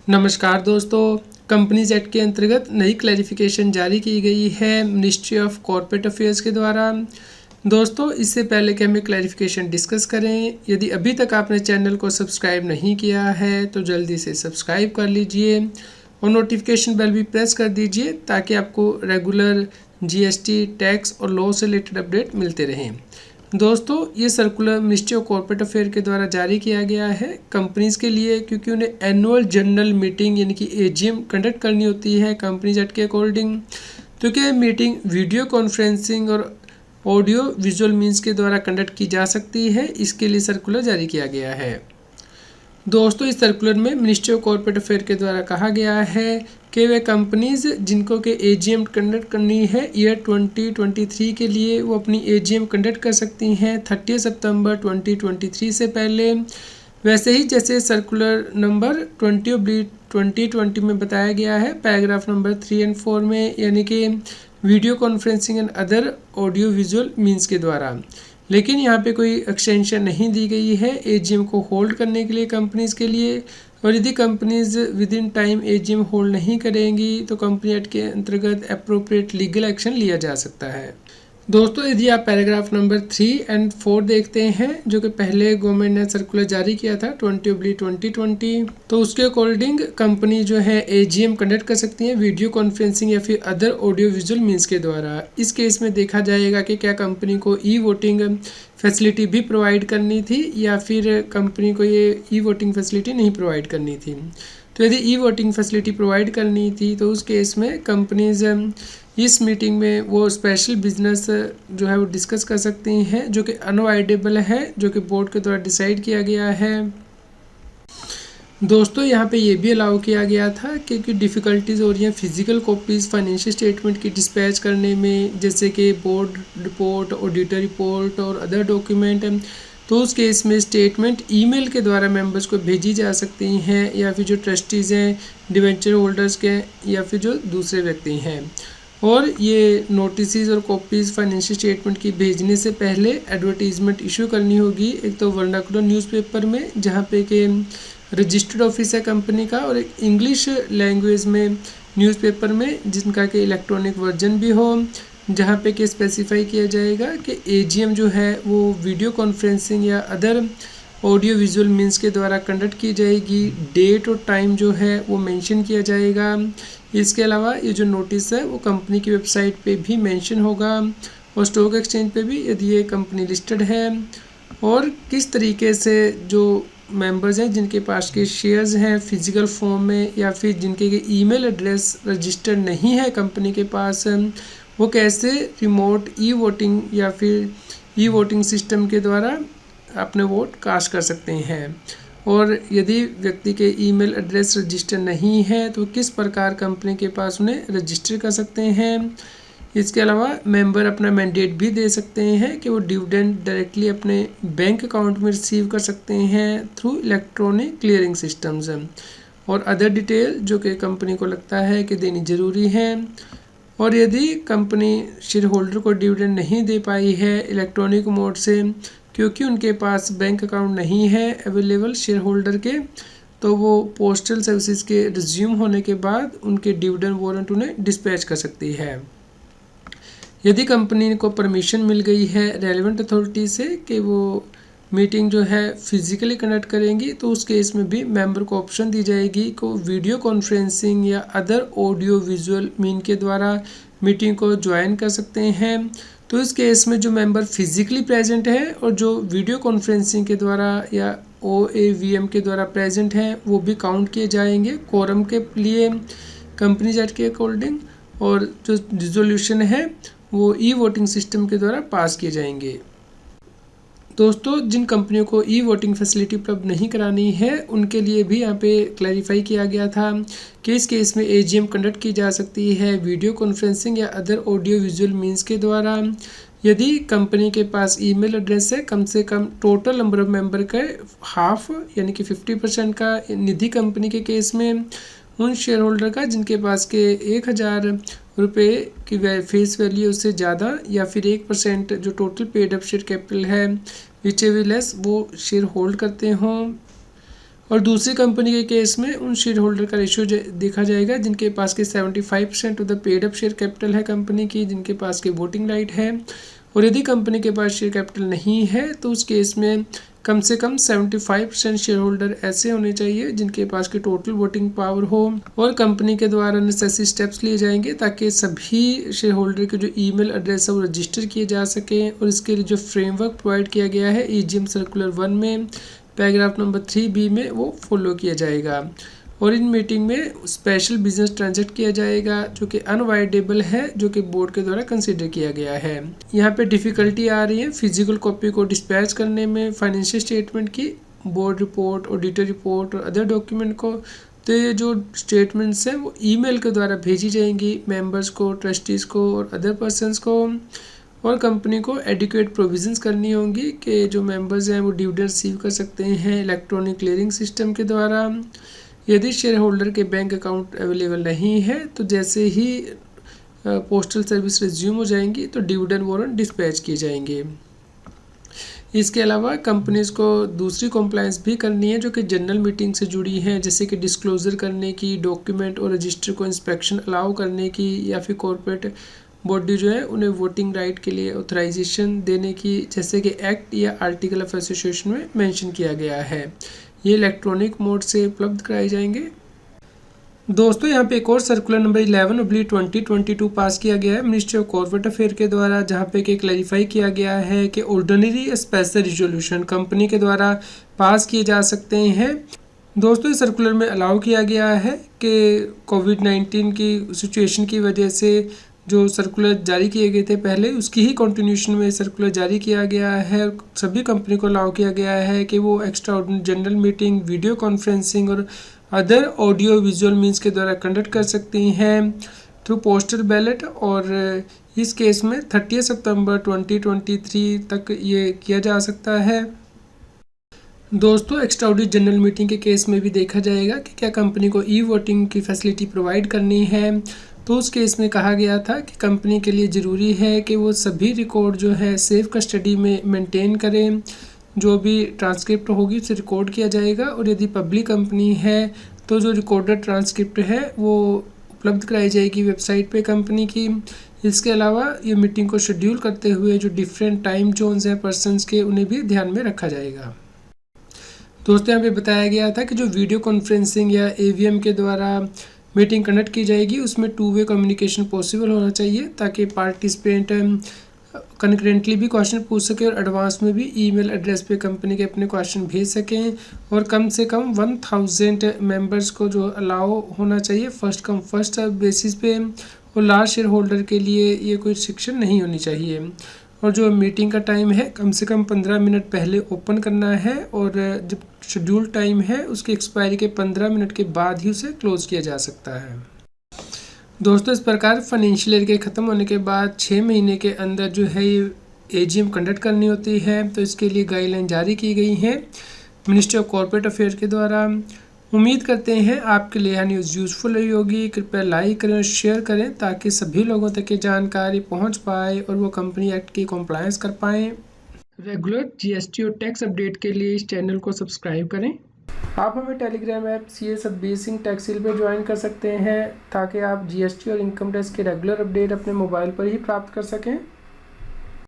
नमस्कार दोस्तों, companies act के अंतर्गत नई क्लैरिफिकेशन जारी की गई है मिनिस्ट्री ऑफ कॉर्पोरेट अफेयर्स के द्वारा। दोस्तों, इससे पहले कि हम क्लैरिफिकेशन डिस्कस करें, यदि अभी तक आपने चैनल को सब्सक्राइब नहीं किया है तो जल्दी से सब्सक्राइब कर लीजिए और नोटिफिकेशन बेल भी प्रेस कर दीजिए ताकि आपको रेगुलर जीएसटी, टैक्स और लॉ से रिलेटेड अपडेट मिलते रहें। दोस्तों, ये circular ministry of corporate affair के द्वारा जारी किया गया है कंपनीज के लिए, क्योंकि उन्हें एनुअल जनरल मीटिंग यानी कि एजीएम कंडक्ट करनी होती है कंपनीज एक्ट के अकॉर्डिंग। तो क्या मीटिंग वीडियो कॉन्फ्रेंसिंग और ऑडियो विजुअल मीन्स के द्वारा कंडक्ट की जा सकती है, इसके लिए सर्कुलर जारी किया गया है। दोस्तों, इस सर्कुलर में मिनिस्ट्री ऑफ कॉर्पोरेट अफेयर के द्वारा कहा गया है कि वे कंपनीज जिनको के एजीएम कंडक्ट करनी है ईयर 2023 के लिए, वो अपनी एजीएम कंडक्ट कर सकती हैं 30 सितंबर 2023 से पहले। वैसे ही जैसे सर्कुलर नंबर 20/2020 में बताया गया है पैराग्राफ नंबर 3 और 4 में, यानी कि video conferencing and other audio visual means के द्वारा। लेकिन यहाँ पे कोई एक्सटेंशन नहीं दी गई है एजीएम को होल्ड करने के लिए कंपनीज के लिए, और यदि companies with in time AGM hold नहीं करेंगी तो कंपनी एक्ट के अंतर्गत अप्रोप्रिएट लीगल एक्शन लिया जा सकता है। दोस्तों, यदि आप पैराग्राफ नंबर 3 और 4 देखते हैं, जो कि पहले गवर्नमेंट ने सर्कुलर जारी किया था 20/2020, तो उसके अकॉर्डिंग कंपनी जो है एजीएम कंडक्ट कर सकती है वीडियो कॉन्फ्रेंसिंग या फिर अदर ऑडियो विजुअल मीन्स के द्वारा। इस केस में देखा जाएगा कि क्या कंपनी को ई वोटिंग फैसिलिटी भी प्रोवाइड करनी थी या फिर कंपनी को ये ई वोटिंग फैसिलिटी नहीं प्रोवाइड करनी थी। तो यदि ई वोटिंग फैसिलिटी प्रोवाइड करनी थी तो उस केस में कंपनीज इस मीटिंग में वो स्पेशल बिजनेस जो है वो डिस्कस कर सकती हैं, जो कि अनअवॉइडेबल है, जो कि बोर्ड के द्वारा डिसाइड किया गया है। दोस्तों, यहाँ पे ये भी अलाउ किया गया था क्योंकि डिफ़िकल्टीज हो रही हैं फिजिकल कॉपीज़ फाइनेंशियल स्टेटमेंट की डिस्पैच करने में, जैसे कि बोर्ड रिपोर्ट, ऑडिटर रिपोर्ट और अदर डॉक्यूमेंट। तो उस केस में स्टेटमेंट ईमेल के द्वारा मेंबर्स को भेजी जा सकती हैं, या फिर जो ट्रस्टीज़ हैं डिवेंचर होल्डर्स के, या फिर जो दूसरे व्यक्ति हैं। और ये नोटिस और कॉपीज़ फाइनेंशियल स्टेटमेंट की भेजने से पहले एडवर्टीजमेंट इशू करनी होगी, एक तो वर्नाकुलर न्यूज़पेपर में जहाँ पे कि रजिस्टर्ड ऑफिस है कंपनी का, और एक इंग्लिश लैंग्वेज में न्यूज़पेपर में जिनका कि इलेक्ट्रॉनिक वर्जन भी हो, जहाँ पे कि स्पेसिफाई किया जाएगा कि एजीएम जो है वो वीडियो कॉन्फ्रेंसिंग या अदर ऑडियो विजुअल मीन्स के द्वारा कंडक्ट की जाएगी। डेट और टाइम जो है वो मेंशन किया जाएगा। इसके अलावा ये जो नोटिस है वो कंपनी की वेबसाइट पे भी मेंशन होगा और स्टॉक एक्सचेंज पे भी यदि ये कंपनी लिस्टेड है, और किस तरीके से जो मेंबर्स हैं जिनके पास के शेयर्स हैं फिजिकल फॉर्म में, या फिर जिनके ईमेल एड्रेस रजिस्टर्ड नहीं है कंपनी के पास, वो कैसे रिमोट ई वोटिंग या फिर ई वोटिंग सिस्टम के द्वारा अपने वोट कास्ट कर सकते हैं। और यदि व्यक्ति के ईमेल एड्रेस रजिस्टर नहीं है तो किस प्रकार कंपनी के पास उन्हें रजिस्टर कर सकते हैं। इसके अलावा मेंबर अपना मैंडेट भी दे सकते हैं कि वो डिविडेंड डायरेक्टली अपने बैंक अकाउंट में रिसीव कर सकते हैं थ्रू इलेक्ट्रॉनिक क्लियरिंग सिस्टम्स, और अदर डिटेल जो कि कंपनी को लगता है कि देनी ज़रूरी है। और यदि कंपनी शेयर होल्डर को डिविडेंड नहीं दे पाई है इलेक्ट्रॉनिक मोड से, क्योंकि उनके पास बैंक अकाउंट नहीं है अवेलेबल शेयर होल्डर के, तो वो पोस्टल सर्विसेज के रिज्यूम होने के बाद उनके डिविडेंड वारंट उन्हें डिस्पैच कर सकती है। यदि कंपनी को परमिशन मिल गई है रेलेवेंट अथॉरिटी से कि वो मीटिंग जो है फिजिकली कंडक्ट करेंगी, तो उस केस में भी मेंबर को ऑप्शन दी जाएगी को वीडियो कॉन्फ्रेंसिंग या अदर ऑडियो विजुअल मीन के द्वारा मीटिंग को ज्वाइन कर सकते हैं। तो इस केस में जो मेंबर फिजिकली प्रेजेंट है और जो वीडियो कॉन्फ्रेंसिंग के द्वारा या OAVM के द्वारा प्रेजेंट हैं वो भी काउंट किए जाएंगे कोरम के लिए कंपनीज एक्ट के अकॉर्डिंग, और जो रिजोल्यूशन है वो ई वोटिंग सिस्टम के द्वारा पास किए जाएंगे। दोस्तों, जिन कंपनियों को ई वोटिंग फैसिलिटी उपलब्ध नहीं करानी है उनके लिए भी यहाँ पे क्लैरिफाई किया गया था कि इस केस में एजीएम कंडक्ट की जा सकती है वीडियो कॉन्फ्रेंसिंग या अदर ऑडियो विजुअल मीन्स के द्वारा, यदि कंपनी के पास ईमेल एड्रेस है कम से कम टोटल नंबर ऑफ मेंबर का हाफ यानी कि 50% का निधि कंपनी के केस में, उन शेयर होल्डर का जिनके पास के 1000 रुपये की फेस वैल्यू उससे ज़्यादा, या फिर 1% जो total paid up share capital है विच एवर लेस वो शेयर होल्ड करते हों। और दूसरी कंपनी के केस में उन शेयर होल्डर का रेशियो देखा जाएगा जिनके पास के 75% of the paid up share capital है कंपनी की, जिनके पास के वोटिंग राइट है। और यदि कंपनी के पास शेयर कैपिटल नहीं है तो उस केस में कम से कम 75% शेयर होल्डर ऐसे होने चाहिए जिनके पास की टोटल वोटिंग पावर हो। और कंपनी के द्वारा नेसेसरी स्टेप्स लिए जाएंगे ताकि सभी शेयर होल्डर के जो ईमेल एड्रेस है वो रजिस्टर किए जा सकें। और इसके लिए जो फ्रेमवर्क प्रोवाइड किया गया है EGM सर्कुलर 1 में पैराग्राफ नंबर 3B में वो फॉलो किया जाएगा। और इन मीटिंग में स्पेशल बिजनेस ट्रांजैक्ट किया जाएगा जो कि अनअवॉइडेबल है, जो कि बोर्ड के द्वारा कंसिडर किया गया है। यहाँ पे डिफ़िकल्टी आ रही है फिजिकल कॉपी को डिस्पैच करने में, फाइनेंशियल स्टेटमेंट की, बोर्ड रिपोर्ट, ऑडिटर रिपोर्ट और अदर डॉक्यूमेंट को। तो ये जो स्टेटमेंट्स हैं वो ईमेल के द्वारा भेजी जाएंगी मेंबर्स को, ट्रस्टीज़ को और अदर पर्सनस को। और कंपनी को एडिक्वेट प्रोविजंस करनी होंगी कि जो मेंबर्स हैं वो डिविडेंड रिसीव कर सकते हैं इलेक्ट्रॉनिक क्लियरिंग सिस्टम के द्वारा। यदि शेयर होल्डर के बैंक अकाउंट अवेलेबल नहीं है तो जैसे ही पोस्टल सर्विस रिज्यूम हो जाएंगी तो डिविडेंड वारंट डिस्पैच किए जाएंगे। इसके अलावा कंपनीज को दूसरी कॉम्प्लाइंस भी करनी है जो कि जनरल मीटिंग से जुड़ी हैं, जैसे कि डिस्क्लोजर करने की, डॉक्यूमेंट और रजिस्टर को इंस्पेक्शन अलाउ करने की, या फिर कॉर्पोरेट बॉडी जो है उन्हें वोटिंग राइट के लिए ऑथराइजेशन देने की, जैसे कि एक्ट या आर्टिकल ऑफ एसोसिएशन में मेंशन किया गया है। ये इलेक्ट्रॉनिक मोड से उपलब्ध कराए जाएंगे। दोस्तों यहाँ पे एक और सर्कुलर नंबर 11/2022 पास किया गया है मिनिस्ट्री ऑफ कॉर्पोरेट अफेयर के द्वारा, जहाँ पे कि क्लैरिफाई किया गया है कि ऑर्डिनरी स्पेशल रिजोल्यूशन कंपनी के द्वारा पास किए जा सकते हैं। दोस्तों इस सर्कुलर में अलाउ किया गया है कि कोविड-19 की सिचुएशन की वजह से जो सर्कुलर जारी किए गए थे पहले, उसकी ही कंटिन्यूशन में सर्कुलर जारी किया गया है। सभी कंपनी को अलाउ किया गया है कि वो extra general meeting, video conferencing और अदर ऑडियो विजुअल मीन्स के द्वारा कंडक्ट कर सकती हैं थ्रू पोस्टल बैलेट। और इस केस में 30 सितंबर 2023 तक ये किया जा सकता है। दोस्तों एक्स्ट्रा ऑडिट जनरल मीटिंग के केस में भी देखा जाएगा कि क्या कंपनी को ई वोटिंग की फैसिलिटी प्रोवाइड करनी है। तो उस केस में कहा गया था कि कंपनी के लिए ज़रूरी है कि वो सभी रिकॉर्ड जो है सेफ कस्टडी में मेंटेन करें। जो भी ट्रांसक्रिप्ट होगी उसे रिकॉर्ड किया जाएगा, और यदि पब्लिक कंपनी है तो जो रिकॉर्डेड ट्रांसक्रिप्ट है वो उपलब्ध कराई जाएगी वेबसाइट पे कंपनी की। इसके अलावा ये मीटिंग को शेड्यूल करते हुए जो डिफरेंट टाइम जोन्स हैं पर्सनस के, उन्हें भी ध्यान में रखा जाएगा। दोस्तों यहाँ पे बताया गया था कि जो वीडियो कॉन्फ्रेंसिंग या AVM के द्वारा मीटिंग कंडक्ट की जाएगी उसमें 2 वे कम्युनिकेशन पॉसिबल होना चाहिए, ताकि पार्टिसिपेंट कंकरेंटली भी क्वेश्चन पूछ सके और एडवांस में भी ईमेल एड्रेस पे कंपनी के अपने क्वेश्चन भेज सकें। और कम से कम 1000 मेंबर्स को जो अलाउ होना चाहिए फर्स्ट कम फर्स्ट बेसिस पे। और लार्ज शेयर होल्डर के लिए ये कोई रिस्ट्रिक्शन नहीं होनी चाहिए। और जो मीटिंग का टाइम है कम से कम 15 मिनट पहले ओपन करना है, और जब शेड्यूल टाइम है उसके एक्सपायरी के 15 मिनट के बाद ही उसे क्लोज किया जा सकता है। दोस्तों इस प्रकार फाइनेंशियल ईयर के ख़त्म होने के बाद 6 महीने के अंदर जो है ये AGM कंडक्ट करनी होती है। तो इसके लिए गाइडलाइन जारी की गई हैं मिनिस्ट्री ऑफ कॉर्पोरेट अफेयर के द्वारा। उम्मीद करते हैं आपके लिए यह न्यूज़ यूज़फुल रही होगी। कृपया लाइक करें और शेयर करें ताकि सभी लोगों तक ये जानकारी पहुंच पाए और वो कंपनी एक्ट की कॉम्प्लायंस कर पाएँ। रेगुलर GST और टैक्स अपडेट के लिए इस चैनल को सब्सक्राइब करें। आप हमें Telegram app CA Satbir Singh टैक्सील पर ज्वाइन कर सकते हैं ताकि आप GST और इनकम टैक्स के रेगुलर अपडेट अपने मोबाइल पर ही प्राप्त कर सकें।